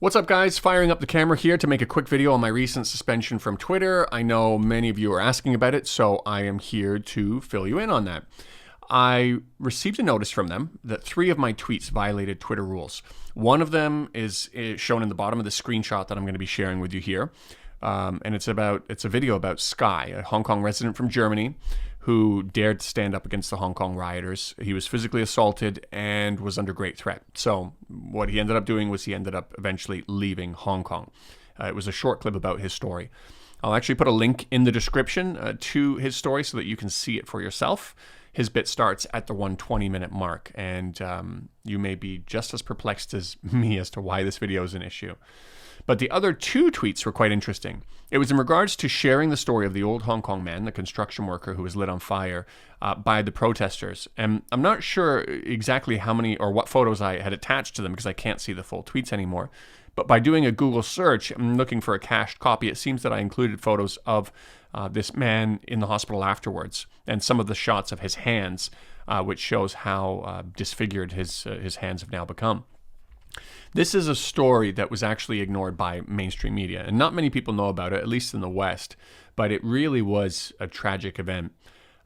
What's up, guys? Firing up the camera here to make a quick video on my recent suspension from Twitter. I know many of you are asking about it, so I am here to fill you in on that. I received a notice from them that 3 of my tweets violated Twitter rules. One of them is shown in the bottom of the screenshot that I'm going to be sharing with you here. And it's a video about Sky, a Hong Kong resident from Germany who dared to stand up against the Hong Kong rioters. He was physically assaulted and was under great threat. So what he ended up doing was he ended up eventually leaving Hong Kong. It was a short clip about his story. I'll actually put a link in the description to his story so that you can see it for yourself. His bit starts at the 120-minute mark, and you may be just as perplexed as me as to why this video is an issue. But the other 2 tweets were quite interesting. It was in regards to sharing the story of the old Hong Kong man, the construction worker who was lit on fire by the protesters. And I'm not sure exactly how many or what photos I had attached to them because I can't see the full tweets anymore. But by doing a Google search, I'm looking for a cached copy. It seems that I included photos of this man in the hospital afterwards and some of the shots of his hands, which shows how disfigured his hands have now become. This is a story that was actually ignored by mainstream media, and not many people know about it, at least in the West, but it really was a tragic event.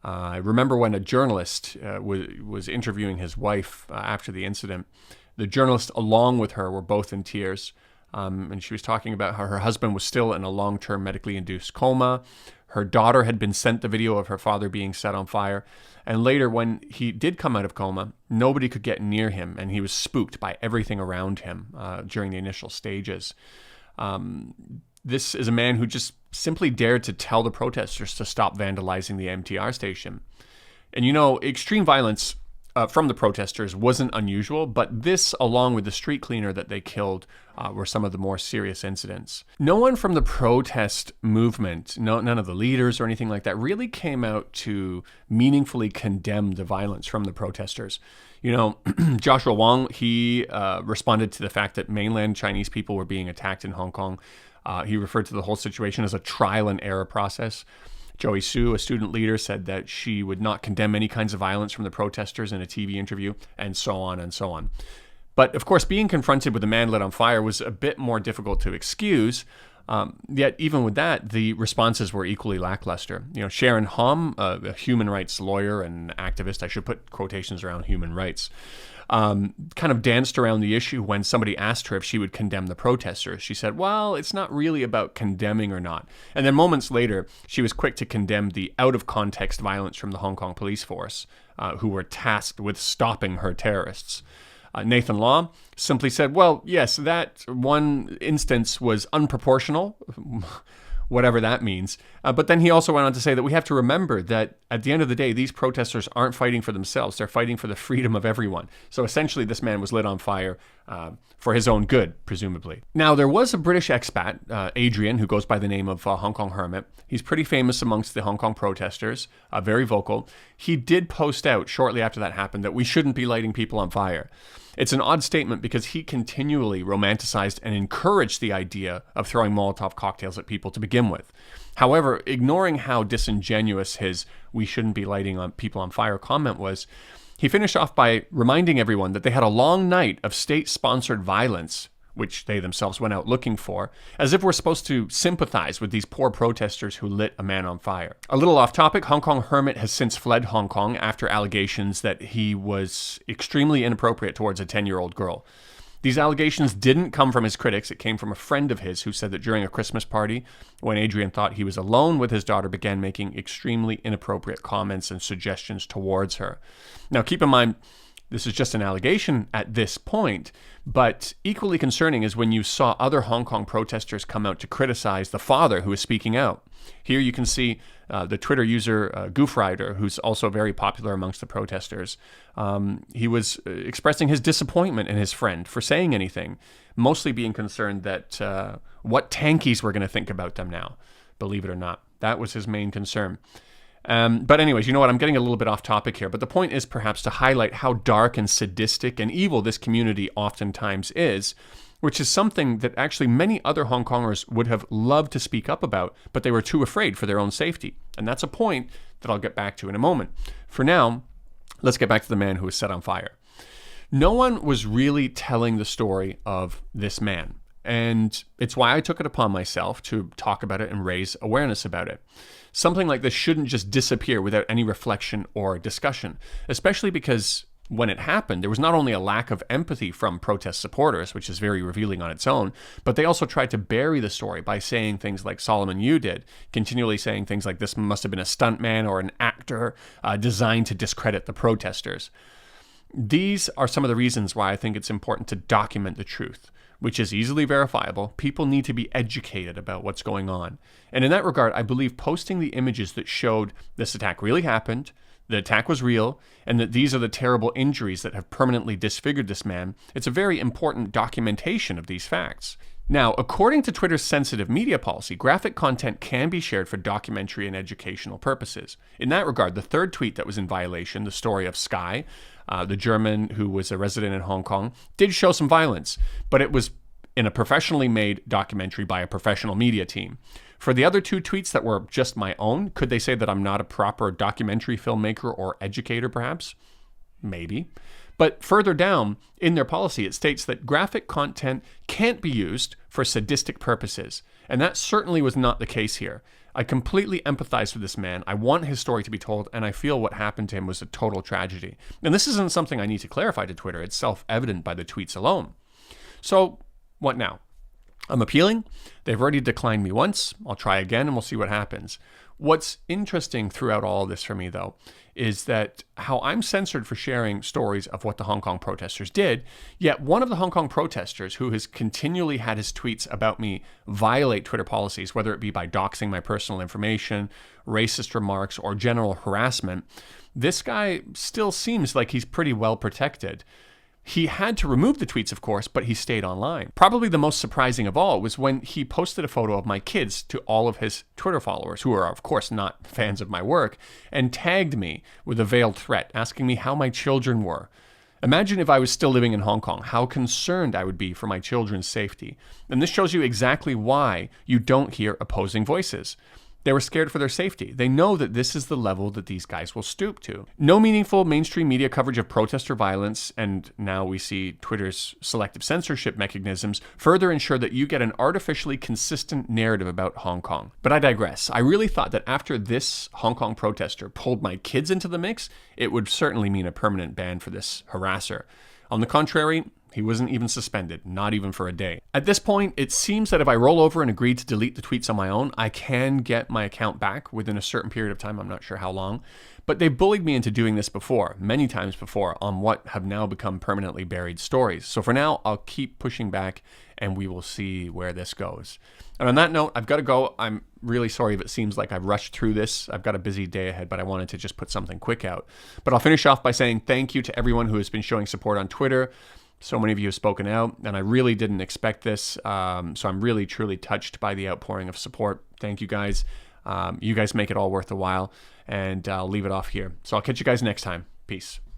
I remember when a journalist was interviewing his wife after the incident. The journalist, along with her, were both in tears, and she was talking about how her husband was still in a long-term medically induced coma. Her daughter had been sent the video of her father being set on fire. And later, when he did come out of coma, nobody could get near him, and he was spooked by everything around him during the initial stages. This is a man who just simply dared to tell the protesters to stop vandalizing the MTR station. And you know, extreme violence from the protesters wasn't unusual, but this, along with the street cleaner that they killed, were some of the more serious incidents. No one from the protest movement, none of the leaders or anything like that, really came out to meaningfully condemn the violence from the protesters. You know, Joshua Wong, he responded to the fact that mainland Chinese people were being attacked in Hong Kong. He referred to the whole situation as a trial and error process. Joey Su, a student leader, said that she would not condemn any kinds of violence from the protesters in a TV interview, and so on and so on. But of course, being confronted with a man lit on fire was a bit more difficult to excuse. Yet even with that, the responses were equally lackluster. You know, Sharon Hom, a human rights lawyer and activist, I should put quotations around human rights, kind of danced around the issue when somebody asked her if she would condemn the protesters. She said, well, it's not really about condemning or not. And then moments later, she was quick to condemn the out-of-context violence from the Hong Kong police force, who were tasked with stopping her terrorists. Nathan Law simply said, well, yes, that one instance was unproportional, whatever that means. But then he also went on to say that we have to remember that at the end of the day, these protesters aren't fighting for themselves. They're fighting for the freedom of everyone. So essentially, this man was lit on fire for his own good, presumably. Now, there was a British expat, Adrian, who goes by the name of Hong Kong Hermit. He's pretty famous amongst the Hong Kong protesters, very vocal. He did post out shortly after that happened that we shouldn't be lighting people on fire. It's an odd statement because he continually romanticized and encouraged the idea of throwing Molotov cocktails at people to begin with. However, ignoring how disingenuous his "we shouldn't be lighting on people on fire" comment was, he finished off by reminding everyone that they had a long night of state-sponsored violence, which they themselves went out looking for, as if we're supposed to sympathize with these poor protesters who lit a man on fire. A little off topic, Hong Kong Hermit has since fled Hong Kong after allegations that he was extremely inappropriate towards a 10-year-old girl. These allegations didn't come from his critics. It came from a friend of his who said that during a Christmas party, when Adrian thought he was alone with his daughter, began making extremely inappropriate comments and suggestions towards her. Now, keep in mind, this is just an allegation at this point, but equally concerning is when you saw other Hong Kong protesters come out to criticize the father who was speaking out. Here you can see the Twitter user Goof Rider, who's also very popular amongst the protesters. He was expressing his disappointment in his friend for saying anything, mostly being concerned that what tankies were going to think about them now, believe it or not. That was his main concern. But anyways, you know what? I'm getting a little bit off topic here, but the point is perhaps to highlight how dark and sadistic and evil this community oftentimes is, which is something that actually many other Hong Kongers would have loved to speak up about, but they were too afraid for their own safety. And that's a point that I'll get back to in a moment. For now, let's get back to the man who was set on fire. No one was really telling the story of this man. And it's why I took it upon myself to talk about it and raise awareness about it. Something like this shouldn't just disappear without any reflection or discussion, especially because when it happened, there was not only a lack of empathy from protest supporters, which is very revealing on its own, but they also tried to bury the story by saying things like Solomon Yu did, continually saying things like this must have been a stuntman or an actor designed to discredit the protesters. These are some of the reasons why I think it's important to document the truth, which is easily verifiable. People need to be educated about what's going on. And in that regard, I believe posting the images that showed this attack really happened, the attack was real, and that these are the terrible injuries that have permanently disfigured this man, it's a very important documentation of these facts. Now, according to Twitter's sensitive media policy, graphic content can be shared for documentary and educational purposes. In that regard, the third tweet that was in violation, the story of Sky, the German who was a resident in Hong Kong, did show some violence, but it was in a professionally made documentary by a professional media team. For the other two tweets that were just my own, could they say that I'm not a proper documentary filmmaker or educator, perhaps? Maybe. But further down in their policy, it states that graphic content can't be used for sadistic purposes. And that certainly was not the case here. I completely empathize with this man. I want his story to be told, and I feel what happened to him was a total tragedy. And this isn't something I need to clarify to Twitter. It's self-evident by the tweets alone. So, what now? I'm appealing. They've already declined me once. I'll try again and we'll see what happens. What's interesting throughout all of this for me, though, is that how I'm censored for sharing stories of what the Hong Kong protesters did, yet one of the Hong Kong protesters who has continually had his tweets about me violate Twitter policies, whether it be by doxing my personal information, racist remarks, or general harassment, this guy still seems like he's pretty well protected. He had to remove the tweets, of course, but he stayed online. Probably the most surprising of all was when he posted a photo of my kids to all of his Twitter followers, who are, of course, not fans of my work, and tagged me with a veiled threat, asking me how my children were. Imagine if I was still living in Hong Kong, how concerned I would be for my children's safety. And this shows you exactly why you don't hear opposing voices. They were scared for their safety. They know that this is the level that these guys will stoop to. No meaningful mainstream media coverage of protester violence, and now we see Twitter's selective censorship mechanisms, further ensure that you get an artificially consistent narrative about Hong Kong. But I digress. I really thought that after this Hong Kong protester pulled my kids into the mix, it would certainly mean a permanent ban for this harasser. On the contrary, he wasn't even suspended, not even for a day. At this point, it seems that if I roll over and agree to delete the tweets on my own, I can get my account back within a certain period of time. I'm not sure how long. But they bullied me into doing this before, many times before, on what have now become permanently buried stories. So for now, I'll keep pushing back and we will see where this goes. And on that note, I've got to go. I'm really sorry if it seems like I've rushed through this. I've got a busy day ahead, but I wanted to just put something quick out. But I'll finish off by saying thank you to everyone who has been showing support on Twitter. So many of you have spoken out, and I really didn't expect this. So I'm really, truly touched by the outpouring of support. Thank you guys. You guys make it all worth the while, and I'll leave it off here. So I'll catch you guys next time. Peace.